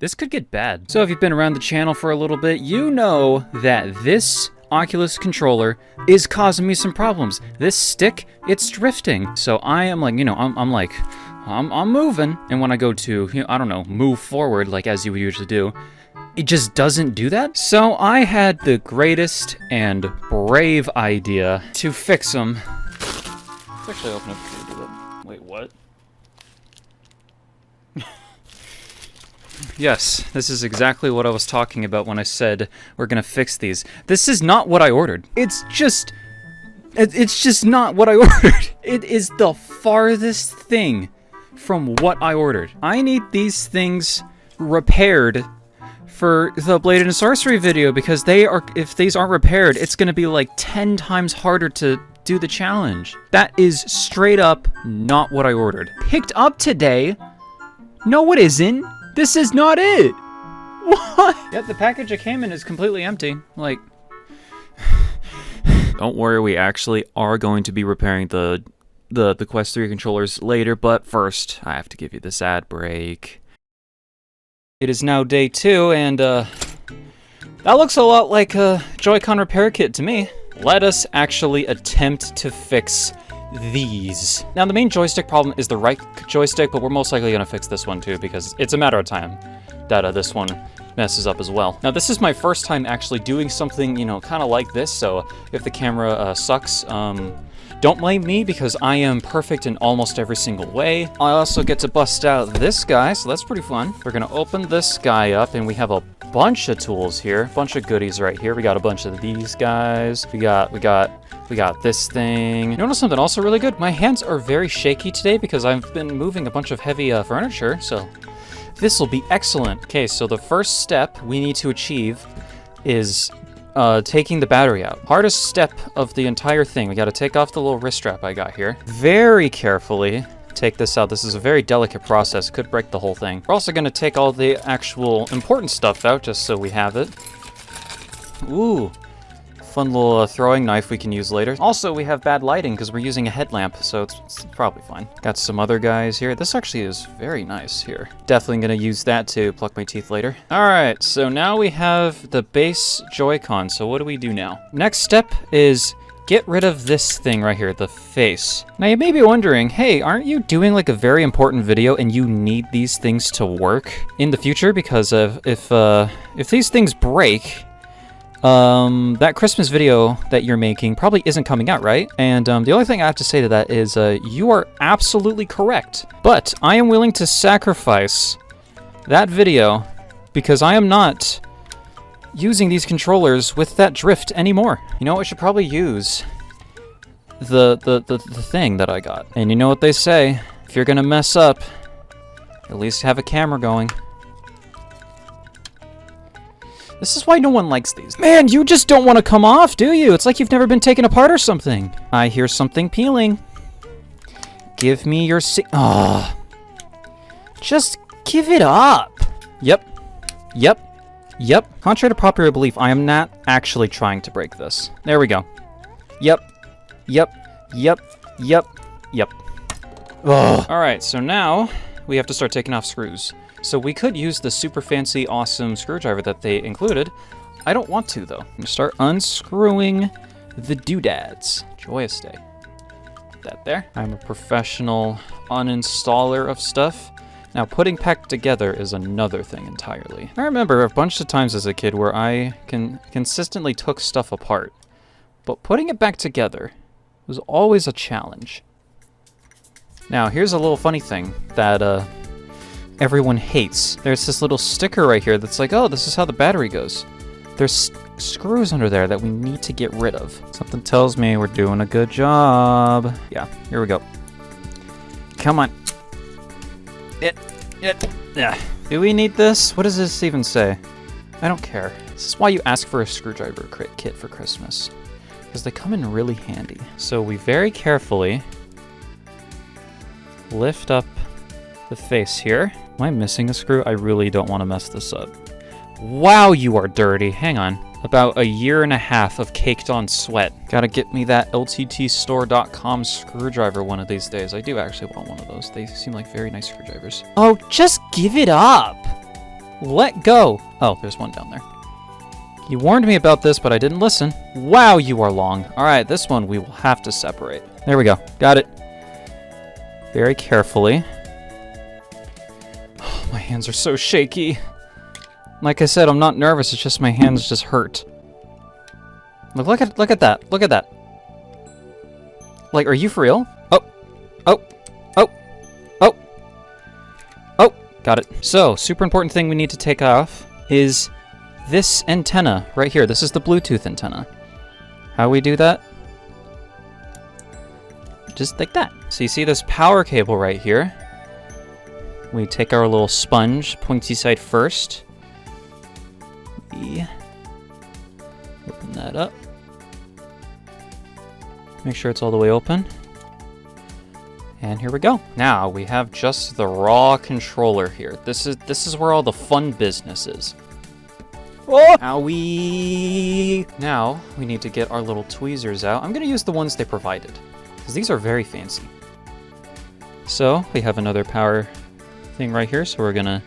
this could get bad. So if you've been around the channel for a little bit, you know that this Oculus controller is causing me some problems. This stick, it's drifting. So I am like, you know, I'm moving. And when I go to, you know, I don't know, move forward, like as you would usually do, it just doesn't do that. So I had the greatest and brave idea to fix them. Let's actually open up here to do that. Wait, what? Yes, this is exactly what I was talking about when I said we're gonna fix these. This is not what I ordered. It's just not what I ordered. It is the farthest thing from what I ordered. I need these things repaired for the Blade and Sorcery video because if these aren't repaired, it's gonna be like 10 times harder to do the challenge. That is straight up not what I ordered. Picked up today? No, it isn't. This is not it. What? Yep, the package it came in is completely empty. Like, don't worry, we actually are going to be repairing the Quest 3 controllers later, but first, I have to give you this ad break. It is now day 2, and that looks a lot like a Joy-Con repair kit to me. Let us actually attempt to fix these. Now, the main joystick problem is the right joystick, but we're most likely gonna fix this one too, because it's a matter of time that this one messes up as well. Now, this is my first time actually doing something, you know, kind of like this, so if the camera sucks, don't blame me, because I am perfect in almost every single way. I also get to bust out this guy, so that's pretty fun. We're gonna open this guy up, and we have a bunch of tools here, a bunch of goodies right here. We got a bunch of these guys. We got this thing. You notice something also really good? My hands are very shaky today because I've been moving a bunch of heavy furniture, so this will be excellent. Okay, so the first step we need to achieve is taking the battery out. Hardest step of the entire thing. We got to take off the little wrist strap I got here. Very carefully take this out. This is a very delicate process. Could break the whole thing. We're also going to take all the actual important stuff out just so we have it. Ooh. Fun little throwing knife we can use later. Also, we have bad lighting because we're using a headlamp, so it's probably fine. Got some other guys here. This actually is very nice here. Definitely gonna use that to pluck my teeth later. All right, so now we have the base Joy-Con. So what do we do now? Next step is get rid of this thing right here, the face. Now you may be wondering, hey, aren't you doing like a very important video and you need these things to work in the future? Because if these things break, that Christmas video that you're making probably isn't coming out, right? And the only thing I have to say to that is you are absolutely correct. But I am willing to sacrifice that video because I am not using these controllers with that drift anymore. You know, I should probably use the thing that I got. And you know what they say, if you're gonna mess up, at least have a camera going. This is why no one likes these. Man, you just don't want to come off, do you? It's like you've never been taken apart or something. I hear something peeling. Give me your just give it up. Yep. Contrary to popular belief, I am not actually trying to break this. There we go. Yep. Ugh. All right, so now we have to start taking off screws. So we could use the super fancy, awesome screwdriver that they included. I don't want to, though. I'm gonna start unscrewing the doodads. Joyous day. Put that there. I'm a professional uninstaller of stuff. Now, putting back together is another thing entirely. I remember a bunch of times as a kid where I consistently took stuff apart, but putting it back together was always a challenge. Now, here's a little funny thing that everyone hates. There's this little sticker right here that's like, oh, this is how the battery goes. There's screws under there that we need to get rid of. Something tells me we're doing a good job. Yeah, here we go. Come on. Yeah. Do we need this? What does this even say? I don't care. This is why you ask for a screwdriver kit for Christmas, because they come in really handy. So we very carefully lift up the face here. Am I missing a screw? I really don't want to mess this up. Wow, you are dirty. Hang on. About a year and a half of caked on sweat. Gotta get me that lttstore.com screwdriver one of these days. I do actually want one of those. They seem like very nice screwdrivers. Oh, just give it up. Let go! Oh, there's one down there. You warned me about this, but I didn't listen. Wow, you are long. Alright, this one we will have to separate. There we go. Got it. Very carefully. Oh, my hands are so shaky. Like I said, I'm not nervous, it's just my hands just hurt. Look at that. Look at that. Like, are you for real? Oh. Oh. Oh. Oh. Oh. Got it. So, super important thing we need to take off is this antenna right here. This is the Bluetooth antenna. How we do that? Just like that. So you see this power cable right here. We take our little sponge, pointy side first. We open that up. Make sure it's all the way open. And here we go. Now we have just the raw controller here. This is where all the fun business is. Oh! Owie! Now we need to get our little tweezers out. I'm gonna use the ones they provided, because these are very fancy. So we have another power thing right here, so we're gonna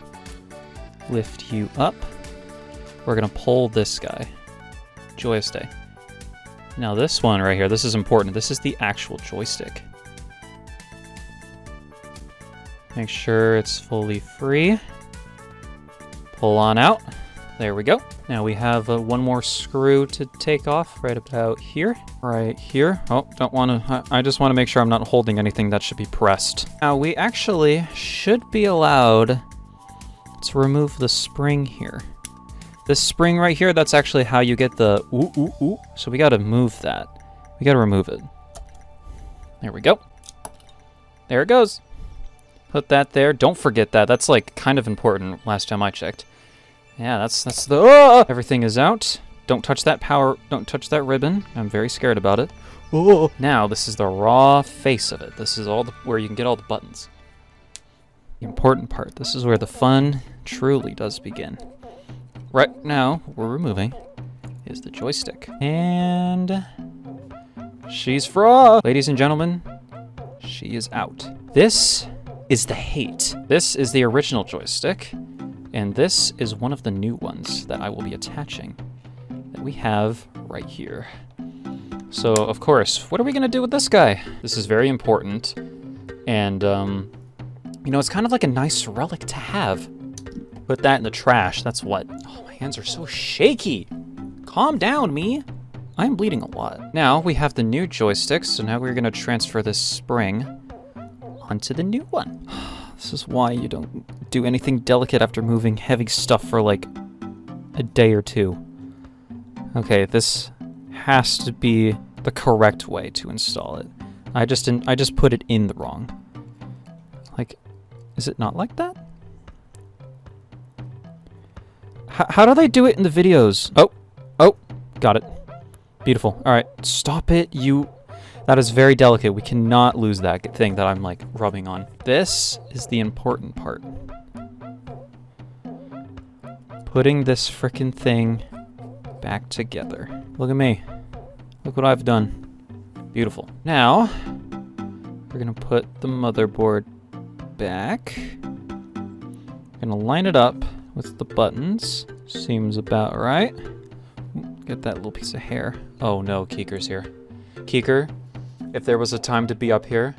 lift you up. We're gonna pull this guy. Joystick. Now this one right here, this is important. This is the actual joystick. Make sure it's fully free. Pull on out. There we go. Now we have one more screw to take off right about here. Right here. Oh, don't want to... I just want to make sure I'm not holding anything that should be pressed. Now we actually should be allowed to remove the spring here. This spring right here, that's actually how you get the ooh, ooh, ooh. So we got to move that. We got to remove it. There we go. There it goes. Put that there. Don't forget that. That's like kind of important last time I checked. Yeah, that's the... Oh! Everything is out. Don't touch that power... Don't touch that ribbon. I'm very scared about it. Oh! Now, this is the raw face of it. This is all where you can get all the buttons. The important part. This is where the fun truly does begin. Right now, what we're removing is the joystick. And... she's raw! Ladies and gentlemen, she is out. This is the hate. This is the original joystick. And this is one of the new ones that I will be attaching that we have right here. So, of course, what are we going to do with this guy? This is very important. And, you know, it's kind of like a nice relic to have. Put that in the trash. That's what. Oh, my hands are so shaky. Calm down, me. I'm bleeding a lot. Now we have the new joystick. So now we're going to transfer this spring onto the new one. This is why you don't do anything delicate after moving heavy stuff for like a day or two. Okay, this has to be the correct way to install it. I just put it in the wrong. Like, is it not like that? How do they do it in the videos? Oh, got it. Beautiful. All right, stop it, you... That is very delicate. We cannot lose that thing that I'm, like, rubbing on. This is the important part. Putting this frickin' thing back together. Look at me. Look what I've done. Beautiful. Now, we're gonna put the motherboard back. Gonna line it up with the buttons. Seems about right. Get that little piece of hair. Oh no, Keeker's here. Keeker, if there was a time to be up here,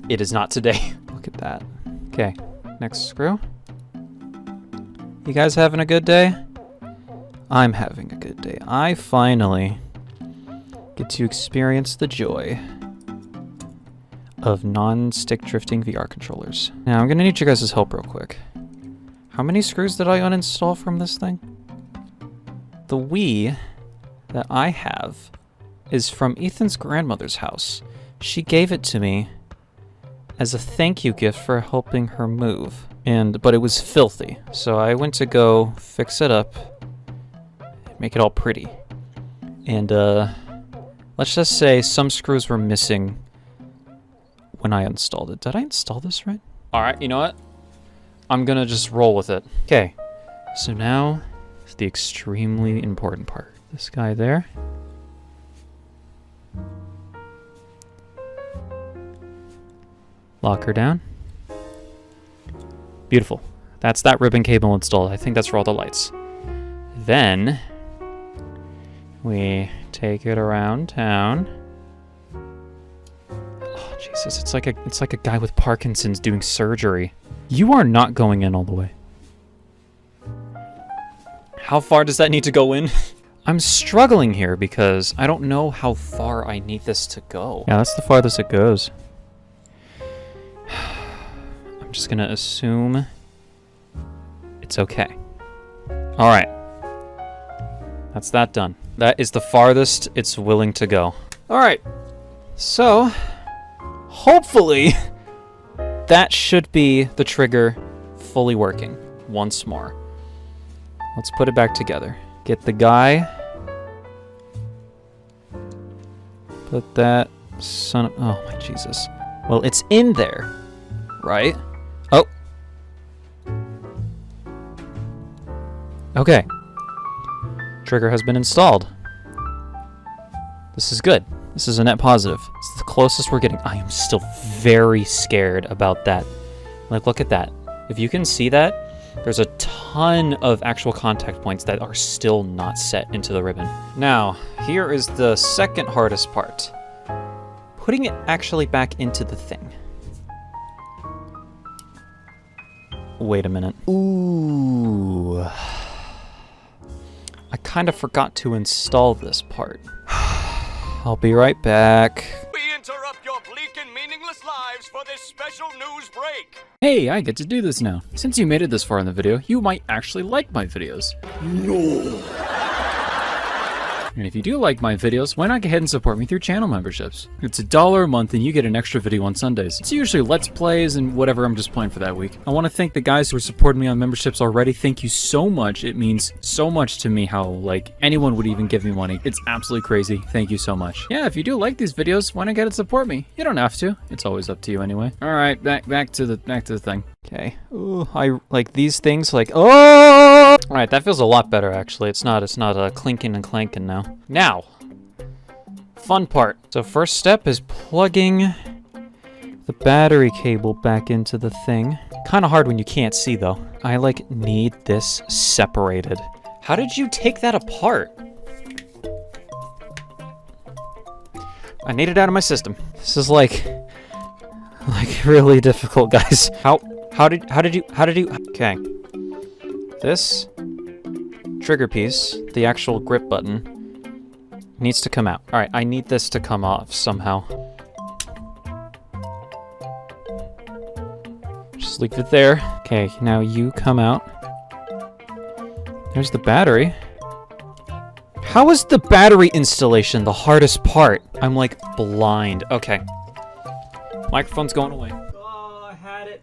it is not today. Look at that. Okay, next screw. You guys having a good day? I'm having a good day. I finally get to experience the joy of non-stick drifting VR controllers. Now, I'm gonna need you guys' help real quick. How many screws did I uninstall from this thing? The Wii that I have is from Ethan's grandmother's house. She gave it to me as a thank you gift for helping her move. But it was filthy. So I went to go fix it up, make it all pretty. And let's just say some screws were missing when I installed it. Did I install this right? All right, you know what? I'm gonna just roll with it. Okay, so now is the extremely important part. This guy there. Lock her down. Beautiful. That's that ribbon cable installed. I think that's for all the lights. Then we take it around town. Oh Jesus, it's like a guy with Parkinson's doing surgery. You are not going in all the way. How far does that need to go in? I'm struggling here because I don't know how far I need this to go. Yeah, that's the farthest it goes. I'm just gonna assume it's okay. All right. That's that done. That is the farthest it's willing to go. All right. So, hopefully, that should be the trigger fully working once more. Let's put it back together. Get the guy. Put that son of... Oh, my Jesus. Well, it's in there, right? Oh. Okay. Trigger has been installed. This is good. This is a net positive. It's the closest we're getting. I am still very scared about that. Like, look at that. If you can see that, there's a ton of actual contact points that are still not set into the ribbon. Now, here is the second hardest part. Putting it actually back into the thing. Wait a minute. Ooh. I kind of forgot to install this part. I'll be right back. We interrupt your bleak and meaningless lives for this special news break. Hey, I get to do this now. Since you made it this far in the video, you might actually like my videos. No. And if you do like my videos, why not go ahead and support me through channel memberships? It's $1 a month and you get an extra video on Sundays. It's usually Let's Plays and whatever I'm just playing for that week. I want to thank the guys who are supporting me on memberships already. Thank you so much. It means so much to me how, like, anyone would even give me money. It's absolutely crazy. Thank you so much. Yeah, if you do like these videos, why not get to support me? You don't have to. It's always up to you anyway. All right, back to the thing. Okay. Ooh, I like these things like, oh! All right, that feels a lot better actually. It's not clinking and clanking now. Now, fun part. So first step is plugging the battery cable back into the thing. Kind of hard when you can't see though. I like need this separated. How did you take that apart? I need it out of my system. This is like really difficult, guys. How did you, okay. This trigger piece, the actual grip button, needs to come out. All right, I need this to come off somehow. Just leave it there. Okay, now you come out. There's the battery. How is the battery installation the hardest part? I'm like blind. Okay. Microphone's going away. Oh, I had it.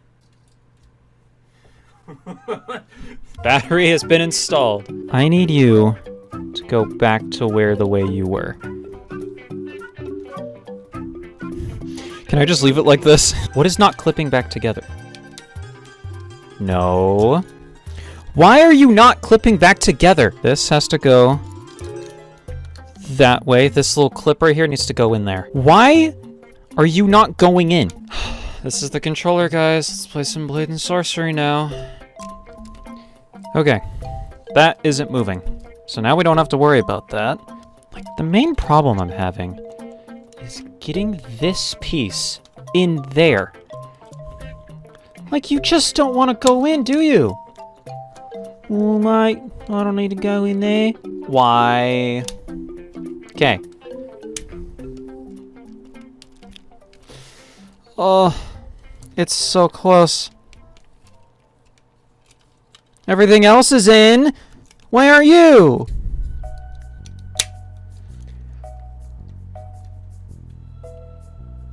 Battery has been installed. I need you to go back to where the way you were. Can I just leave it like this? What is not clipping back together? No. Why are you not clipping back together? This has to go that way. This little clip right here needs to go in there. Why are you not going in? This is the controller, guys. Let's play some Blade and Sorcery now. Okay. That isn't moving. So now we don't have to worry about that. Like, the main problem I'm having is getting this piece in there. Like, you just don't want to go in, do you? Oh my, I don't need to go in there. Why? Okay. Oh, it's so close. Everything else is in. Where are you?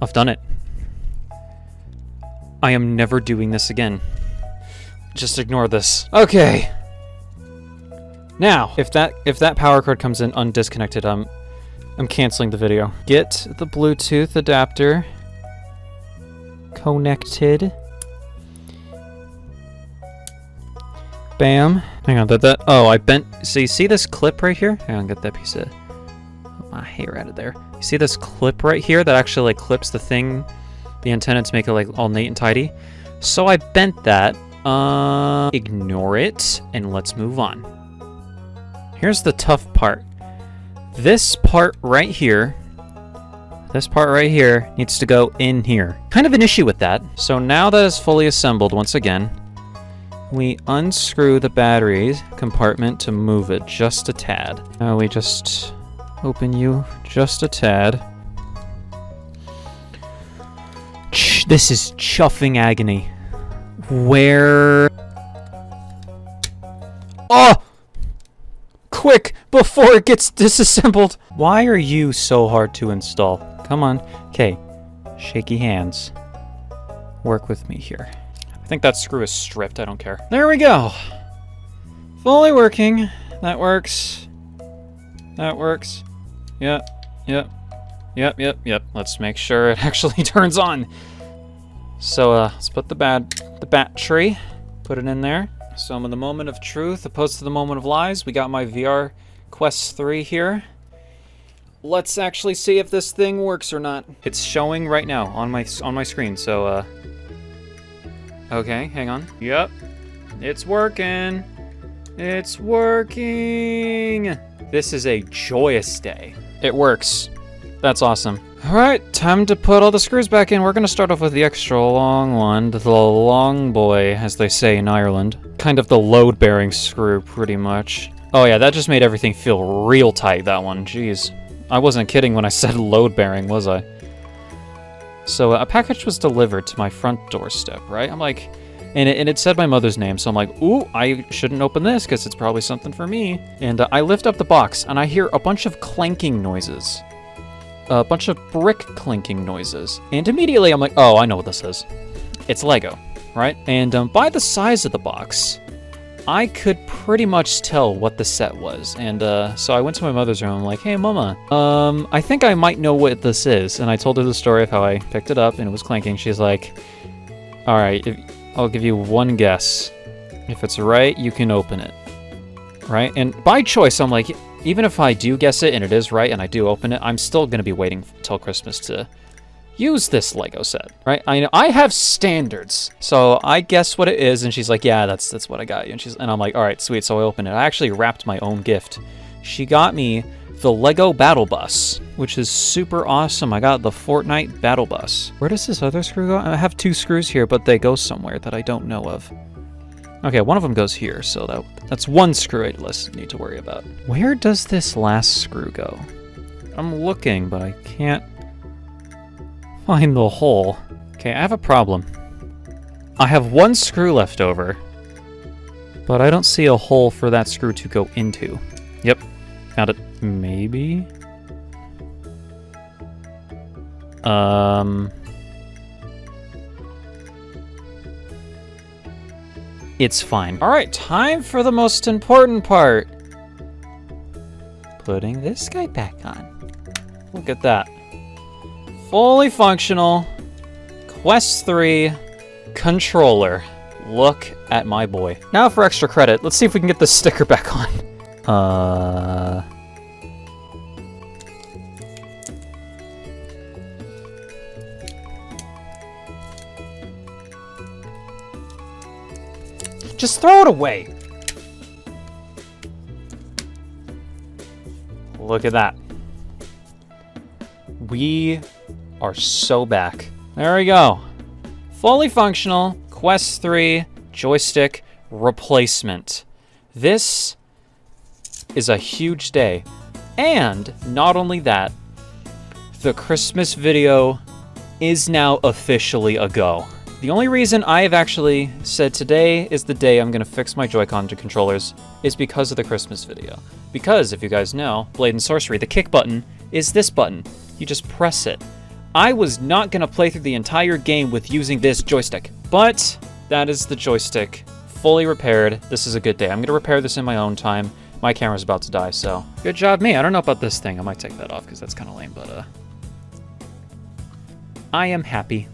I've done it. I am never doing this again. Just ignore this. Okay. Now, if that power cord comes in undisconnected, I'm canceling the video. Get the Bluetooth adapter connected. Bam. Hang on, oh, I bent. So you see this clip right here? Hang on, get that piece of my hair out of there. You see this clip right here that actually like clips the thing, the antenna to make it like all neat and tidy? So I bent that Ignore it, and let's move on. Here's the tough part. This part right here needs to go in here. Kind of an issue with that. So now that it's fully assembled once again, we unscrew the battery compartment to move it just a tad. Now we just open you just a tad. This is chuffing agony. Where? Oh! Quick, before it gets disassembled. Why are you so hard to install? Come on. Okay, shaky hands. Work with me here. I think that screw is stripped, I don't care. There we go. Fully working. That works. That works. Yep. Let's make sure it actually turns on. So let's put the battery, put it in there. So I'm in the moment of truth opposed to the moment of lies. We got my VR Quest 3 here. Let's actually see if this thing works or not. It's showing right now on my screen. So okay, hang on. Yep, it's working. It's working. This is a joyous day. It works. That's awesome. All right, time to put all the screws back in. We're gonna start off with the extra long one, the long boy, as they say in Ireland. Kind of the load-bearing screw, pretty much. Oh yeah, that just made everything feel real tight, that one. Jeez. I wasn't kidding when I said load-bearing, was I? So a package was delivered to my front doorstep, right? I'm like, and it said my mother's name, so I'm like, ooh, I shouldn't open this because it's probably something for me. And I lift up the box, and I hear a bunch of clanking noises. A bunch of brick clinking noises. And immediately I'm like, oh, I know what this is. It's Lego, right? And by the size of the box, I could pretty much tell what the set was. And so I went to my mother's room. I'm like, hey, Mama, I think I might know what this is. And I told her the story of how I picked it up and it was clanking. She's like, all right, I'll give you one guess. If it's right, you can open it. Right? And by choice, I'm like, even if I do guess it and it is right and I do open it, I'm still going to be waiting till Christmas to use this Lego set, right? I know I have standards. So I guess what it is and she's like, yeah, that's what I got you. And I'm like, all right, sweet. So I open it. I actually wrapped my own gift. She got me the Lego Battle Bus, which is super awesome. I got the Fortnite Battle Bus. Where does this other screw go? I have 2 screws here, but they go somewhere that I don't know of. Okay, one of them goes here, so that's one screw I need to worry about. Where does this last screw go? I'm looking, but I can't find the hole. Okay, I have a problem. I have 1 screw left over, but I don't see a hole for that screw to go into. Yep, found it. Maybe? It's fine. All right, time for the most important part. Putting this guy back on. Look at that. Fully functional Quest 3 controller. Look at my boy. Now for extra credit, let's see if we can get the sticker back on. Just throw it away. Look at that. We are so back. There we go. Fully functional Quest 3 joystick replacement. This is a huge day. And not only that, the Christmas video is now officially a go. The only reason I have actually said today is the day I'm going to fix my Joy-Con controllers is because of the Christmas video. Because, if you guys know, Blade and Sorcery, the kick button is this button. You just press it. I was not going to play through the entire game with using this joystick, but that is the joystick. Fully repaired. This is a good day. I'm going to repair this in my own time. My camera's about to die, so good job me. I don't know about this thing. I might take that off because that's kind of lame, but I am happy.